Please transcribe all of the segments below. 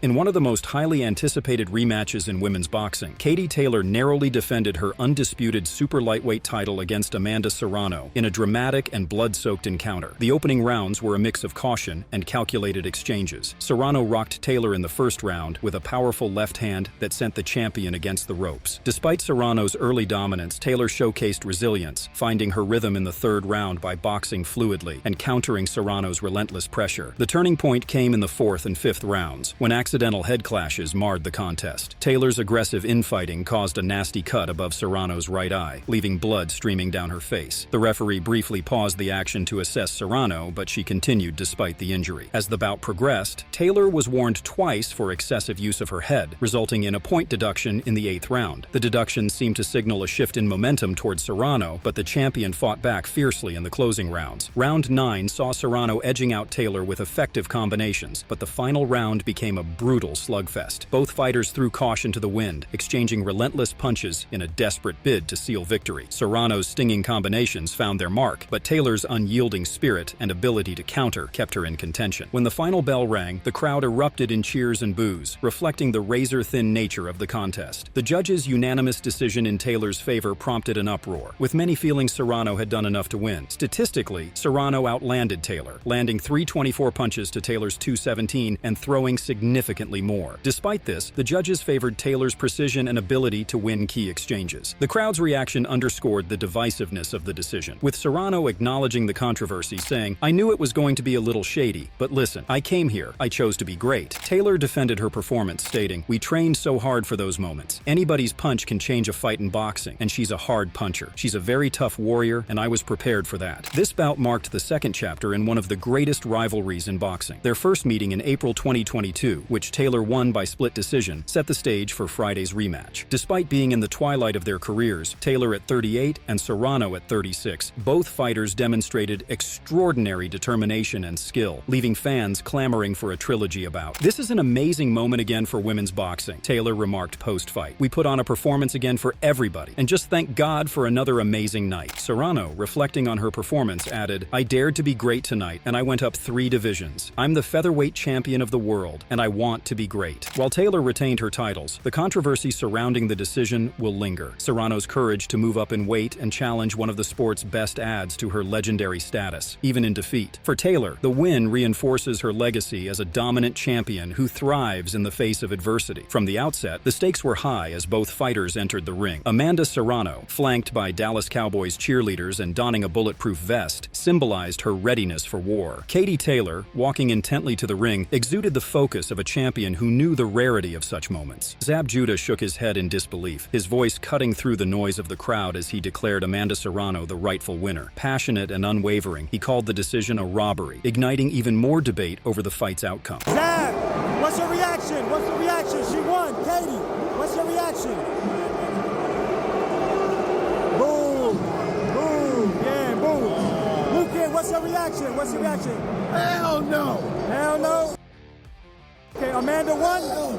In one of the most highly anticipated rematches in women's boxing, Katie Taylor narrowly defended her undisputed super lightweight title against Amanda Serrano in a dramatic and blood-soaked encounter. The opening rounds were a mix of caution and calculated exchanges. Serrano rocked Taylor in the first round with a powerful left hand that sent the champion against the ropes. Despite Serrano's early dominance, Taylor showcased resilience, finding her rhythm in the third round by boxing fluidly and countering Serrano's relentless pressure. The turning point came in the fourth and fifth rounds, when accidental head clashes marred the contest. Taylor's aggressive infighting caused a nasty cut above Serrano's right eye, leaving blood streaming down her face. The referee briefly paused the action to assess Serrano, but she continued despite the injury. As the bout progressed, Taylor was warned twice for excessive use of her head, resulting in a point deduction in the eighth round. The deduction seemed to signal a shift in momentum towards Serrano, but the champion fought back fiercely in the closing rounds. Round 9 saw Serrano edging out Taylor with effective combinations, but the final round became a brutal slugfest. Both fighters threw caution to the wind, exchanging relentless punches in a desperate bid to seal victory. Serrano's stinging combinations found their mark, but Taylor's unyielding spirit and ability to counter kept her in contention. When the final bell rang, the crowd erupted in cheers and boos, reflecting the razor-thin nature of the contest. The judges' unanimous decision in Taylor's favor prompted an uproar, with many feeling Serrano had done enough to win. Statistically, Serrano outlanded Taylor, landing 324 punches to Taylor's 217 and throwing significantly more. Despite this, the judges favored Taylor's precision and ability to win key exchanges. The crowd's reaction underscored the divisiveness of the decision, with Serrano acknowledging the controversy, saying, "I knew it was going to be a little shady, but listen, I came here. I chose to be great." Taylor defended her performance, stating, "We trained so hard for those moments. Anybody's punch can change a fight in boxing, and she's a hard puncher. She's a very tough warrior, and I was prepared for that." This bout marked the second chapter in one of the greatest rivalries in boxing. Their first meeting in April 2022, which Taylor won by split decision, set the stage for Friday's rematch. Despite being in the twilight of their careers, Taylor at 38 and Serrano at 36, both fighters demonstrated extraordinary determination and skill, leaving fans clamoring for a trilogy bout. "This is an amazing moment again for women's boxing," Taylor remarked post-fight. "We put on a performance again for everybody, and just thank God for another amazing night." Serrano, reflecting on her performance, added, "I dared to be great tonight, and I went up 3 divisions. I'm the featherweight champion of the world, and I want to be great." While Taylor retained her titles, the controversy surrounding the decision will linger. Serrano's courage to move up in weight and challenge one of the sport's best adds to her legendary status, even in defeat. For Taylor, the win reinforces her legacy as a dominant champion who thrives in the face of adversity. From the outset, the stakes were high as both fighters entered the ring. Amanda Serrano, flanked by Dallas Cowboys cheerleaders and donning a bulletproof vest, symbolized her readiness for war. Katie Taylor, walking intently to the ring, exuded the focus of a champion who knew the rarity of such moments. Zab Judah shook his head in disbelief, his voice cutting through the noise of the crowd as he declared Amanda Serrano the rightful winner. Passionate and unwavering, he called the decision a robbery, igniting even more debate over the fight's outcome. Zab, what's your reaction? What's the reaction? She won. Katie, what's your reaction? Boom. Boom. Yeah, boom. Luke, what's your reaction? What's your reaction? Hell no. Hell no. Okay, Amanda won.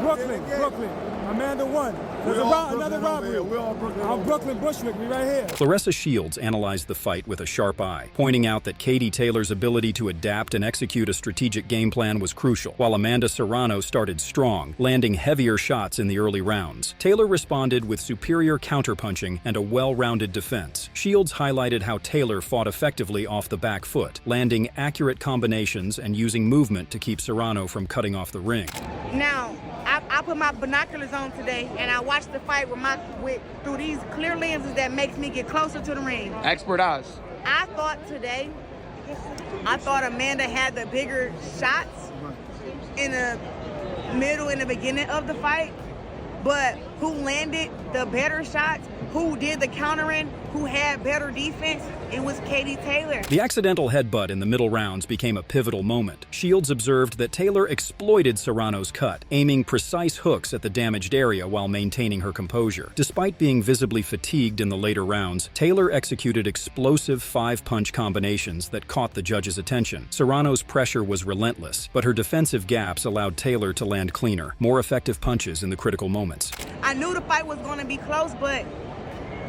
Brooklyn. Amanda won. There's another robbery. We're all Brooklyn. I'm Brooklyn Bushwick. We right here. Claressa Shields analyzed the fight with a sharp eye, pointing out that Katie Taylor's ability to adapt and execute a strategic game plan was crucial, while Amanda Serrano started strong, landing heavier shots in the early rounds. Taylor responded with superior counterpunching and a well-rounded defense. Shields highlighted how Taylor fought effectively off the back foot, landing accurate combinations and using movement to keep Serrano from cutting off the ring. Now, I put my binoculars on today, and I watched the fight through these clear lenses that makes me get closer to the ring. Expert eyes. I thought Amanda had the bigger shots in the middle and the beginning of the fight, but who landed the better shots, who did the countering, who had better defense, it was Katie Taylor. The accidental headbutt in the middle rounds became a pivotal moment. Shields observed that Taylor exploited Serrano's cut, aiming precise hooks at the damaged area while maintaining her composure. Despite being visibly fatigued in the later rounds, Taylor executed explosive 5-punch combinations that caught the judges' attention. Serrano's pressure was relentless, but her defensive gaps allowed Taylor to land cleaner, more effective punches in the critical moments. I knew the fight was going to be close, but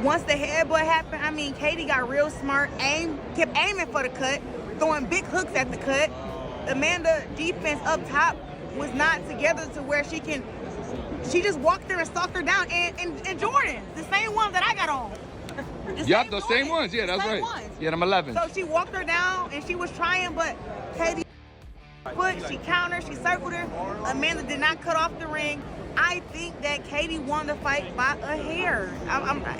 once the headbutt happened, Katie got real smart, kept aiming for the cut, throwing big hooks at the cut. Amanda defense up top was not together to where she just walked there and stalked her down. And Jordan, the same one that I got on. Yep, those same ones. Yeah, that's right. Yeah, I'm 11. So she walked her down and she was trying, but Katie she countered, she circled her. Amanda did not cut off the ring. I think that Katie won the fight by a hair.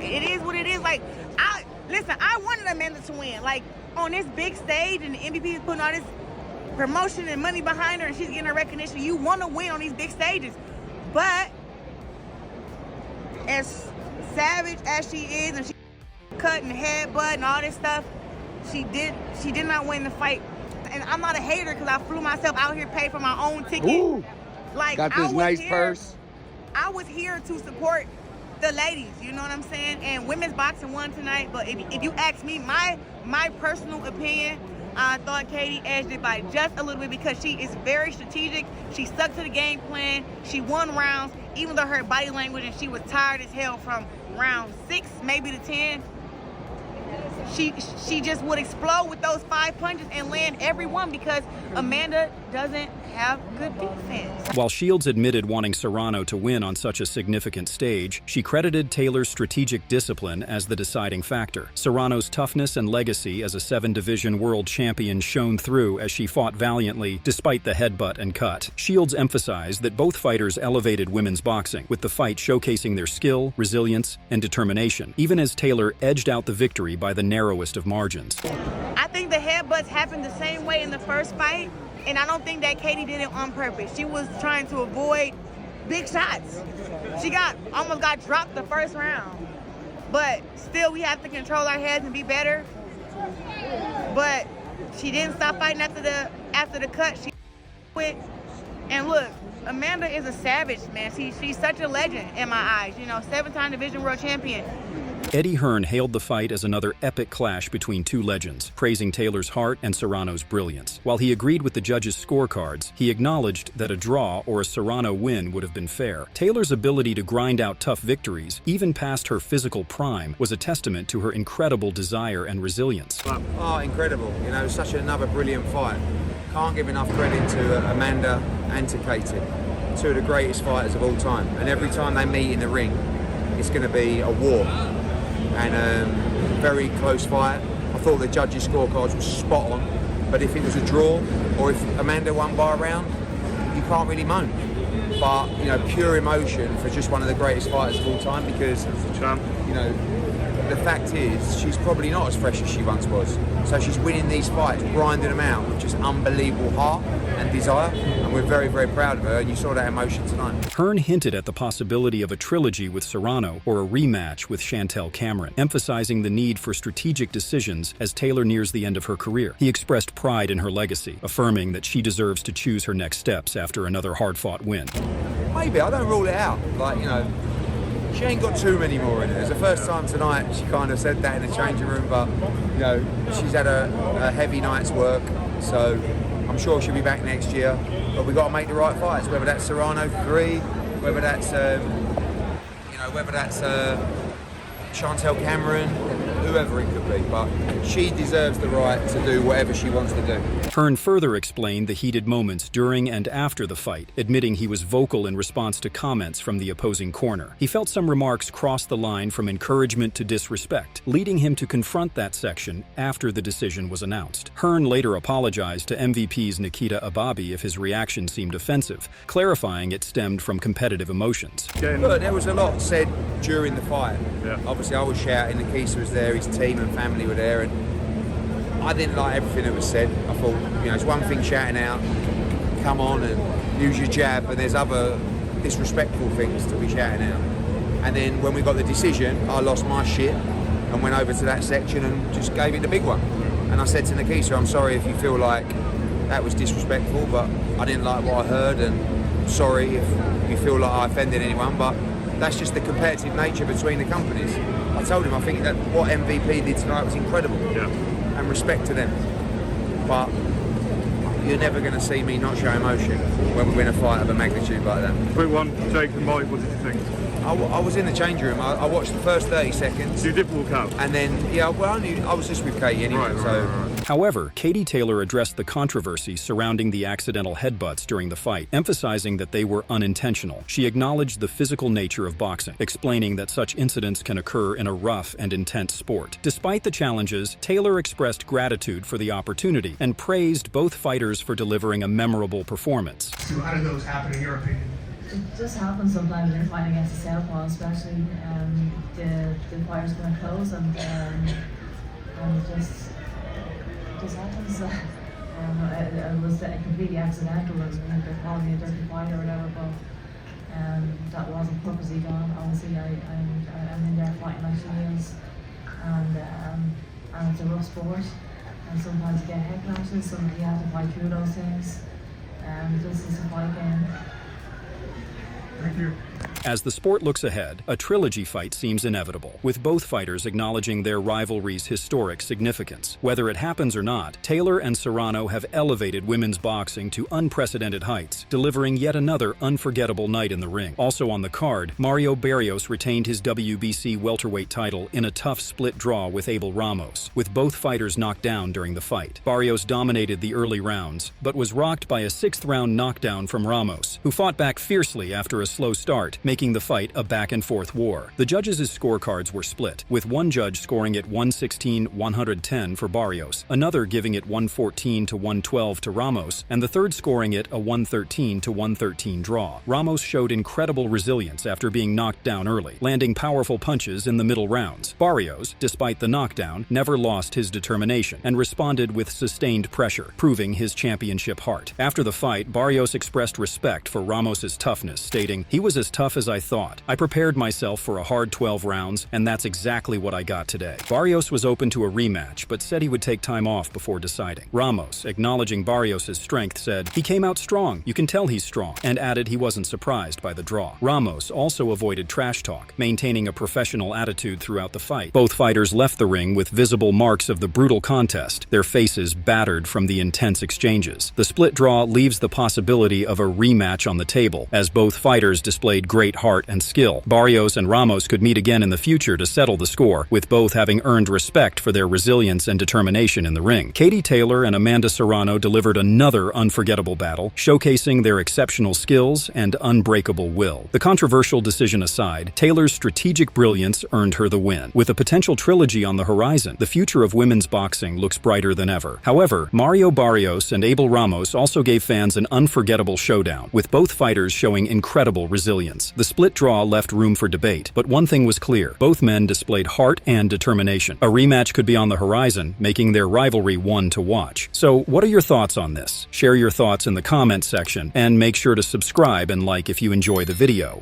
It is what it is. Like, I wanted Amanda to win. Like, on this big stage, and the MVP is putting all this promotion and money behind her, and she's getting her recognition. You want to win on these big stages. But as savage as she is, and she cut and headbutt and all this stuff, she did not win the fight. And I'm not a hater because I flew myself out here, paid for my own ticket. Ooh, like, got this nice purse. I was here to support the ladies, you know what I'm saying? And women's boxing won tonight, but if you ask me, my personal opinion, I thought Katie edged it by just a little bit because she is very strategic. She stuck to the game plan. She won rounds, even though her body language, and she was tired as hell from round 6, maybe to 10. She just would explode with those 5 punches and land every one because Amanda doesn't have good defense. While Shields admitted wanting Serrano to win on such a significant stage, she credited Taylor's strategic discipline as the deciding factor. Serrano's toughness and legacy as a 7-division world champion shone through as she fought valiantly despite the headbutt and cut. Shields emphasized that both fighters elevated women's boxing, with the fight showcasing their skill, resilience, and determination, even as Taylor edged out the victory by the narrowest of margins. I think the headbutts happened the same way in the first fight, and I don't think that Katie did it on purpose. She was trying to avoid big shots. She almost got dropped the first round. But still, we have to control our heads and be better. But she didn't stop fighting after the cut. She quit. And look, Amanda is a savage, man. She's such a legend in my eyes. You know, 7-time division world champion. Eddie Hearn hailed the fight as another epic clash between two legends, praising Taylor's heart and Serrano's brilliance. While he agreed with the judges' scorecards, he acknowledged that a draw or a Serrano win would have been fair. Taylor's ability to grind out tough victories, even past her physical prime, was a testament to her incredible desire and resilience. Oh, incredible. You know, such another brilliant fight. Can't give enough credit to Amanda and to Katie, two of the greatest fighters of all time. And every time they meet in the ring, it's going to be a war. And very close fight. I thought the judges' scorecards were spot on, but if it was a draw or if Amanda won by a round, you can't really moan. But you know, pure emotion for just one of the greatest fighters of all time, because you know, the fact is she's probably not as fresh as she once was. So she's winning these fights, grinding them out with just unbelievable heart and desire, and we're very, very proud of her, and you saw that emotion tonight. Hearn hinted at the possibility of a trilogy with Serrano or a rematch with Chantel Cameron, emphasizing the need for strategic decisions as Taylor nears the end of her career. He expressed pride in her legacy, affirming that she deserves to choose her next steps after another hard-fought win. Maybe, I don't rule it out. Like, you know, she ain't got too many more in her. It's the first time tonight she kind of said that in the changing room, but you know, she's had a heavy night's work, so I'm sure she'll be back next year. But we've got to make the right fights, whether that's Serrano 3, whether that's Chantel Cameron, whoever it could be, but she deserves the right to do whatever she wants to do. Hearn further explained the heated moments during and after the fight, admitting he was vocal in response to comments from the opposing corner. He felt some remarks crossed the line from encouragement to disrespect, leading him to confront that section after the decision was announced. Hearn later apologized to MVP's Nikita Ababi if his reaction seemed offensive, clarifying it stemmed from competitive emotions. Look, there was a lot said during the fight. Yeah. Obviously, I was shouting, Nikita was there, his team and family were there, and I didn't like everything that was said. I thought, you know, it's one thing shouting out, come on and use your jab, and there's other disrespectful things to be shouting out. And then when we got the decision, I lost my shit and went over to that section and just gave it the big one. And I said to Nikita, I'm sorry if you feel like that was disrespectful, but I didn't like what I heard, and sorry if you feel like I offended anyone, but that's just the competitive nature between the companies. I told him I think that what MVP did tonight was incredible. Yeah. And respect to them. But you're never going to see me not show emotion when we win a fight of a magnitude like that. Quick one, Jake and Mike, what did you think? I was in the change room. I watched the first 30 seconds. So you did walk out? And then, yeah, well, I was just with Katie anyway. Right. However, Katie Taylor addressed the controversy surrounding the accidental headbutts during the fight, emphasizing that they were unintentional. She acknowledged the physical nature of boxing, explaining that such incidents can occur in a rough and intense sport. Despite the challenges, Taylor expressed gratitude for the opportunity and praised both fighters for delivering a memorable performance. So how did those happen in your opinion? It just happens sometimes when you're fighting against a southpaw, especially the fire's going to close and it just happens. It was completely accidental. They called me a dirty fighter or whatever, but that wasn't purposely done. Obviously, I'm in there fighting like she is, and it's a rough sport. And sometimes you get head clashes, so you have to fight through those things. This is a fight game. Thank you. As the sport looks ahead, a trilogy fight seems inevitable, with both fighters acknowledging their rivalry's historic significance. Whether it happens or not, Taylor and Serrano have elevated women's boxing to unprecedented heights, delivering yet another unforgettable night in the ring. Also on the card, Mario Barrios retained his WBC welterweight title in a tough split draw with Abel Ramos, with both fighters knocked down during the fight. Barrios dominated the early rounds, but was rocked by a 6th-round knockdown from Ramos, who fought back fiercely after a slow start, making the fight a back-and-forth war. The judges' scorecards were split, with one judge scoring it 116-110 for Barrios, another giving it 114-112 to Ramos, and the third scoring it a 113-113 draw. Ramos showed incredible resilience after being knocked down early, landing powerful punches in the middle rounds. Barrios, despite the knockdown, never lost his determination and responded with sustained pressure, proving his championship heart. After the fight, Barrios expressed respect for Ramos's toughness, stating, "He was as tough as I thought. I prepared myself for a hard 12 rounds, and that's exactly what I got today." Barrios was open to a rematch, but said he would take time off before deciding. Ramos, acknowledging Barrios' strength, said, "He came out strong. You can tell he's strong," and added he wasn't surprised by the draw. Ramos also avoided trash talk, maintaining a professional attitude throughout the fight. Both fighters left the ring with visible marks of the brutal contest, their faces battered from the intense exchanges. The split draw leaves the possibility of a rematch on the table, as both fighters displayed great heart and skill. Barrios and Ramos could meet again in the future to settle the score, with both having earned respect for their resilience and determination in the ring. Katie Taylor and Amanda Serrano delivered another unforgettable battle, showcasing their exceptional skills and unbreakable will. The controversial decision aside, Taylor's strategic brilliance earned her the win. With a potential trilogy on the horizon, the future of women's boxing looks brighter than ever. However, Mario Barrios and Abel Ramos also gave fans an unforgettable showdown, with both fighters showing incredible resilience. The split draw left room for debate, but one thing was clear: both men displayed heart and determination. A rematch could be on the horizon, making their rivalry one to watch. So, what are your thoughts on this? Share your thoughts in the comments section, and make sure to subscribe and like if you enjoy the video.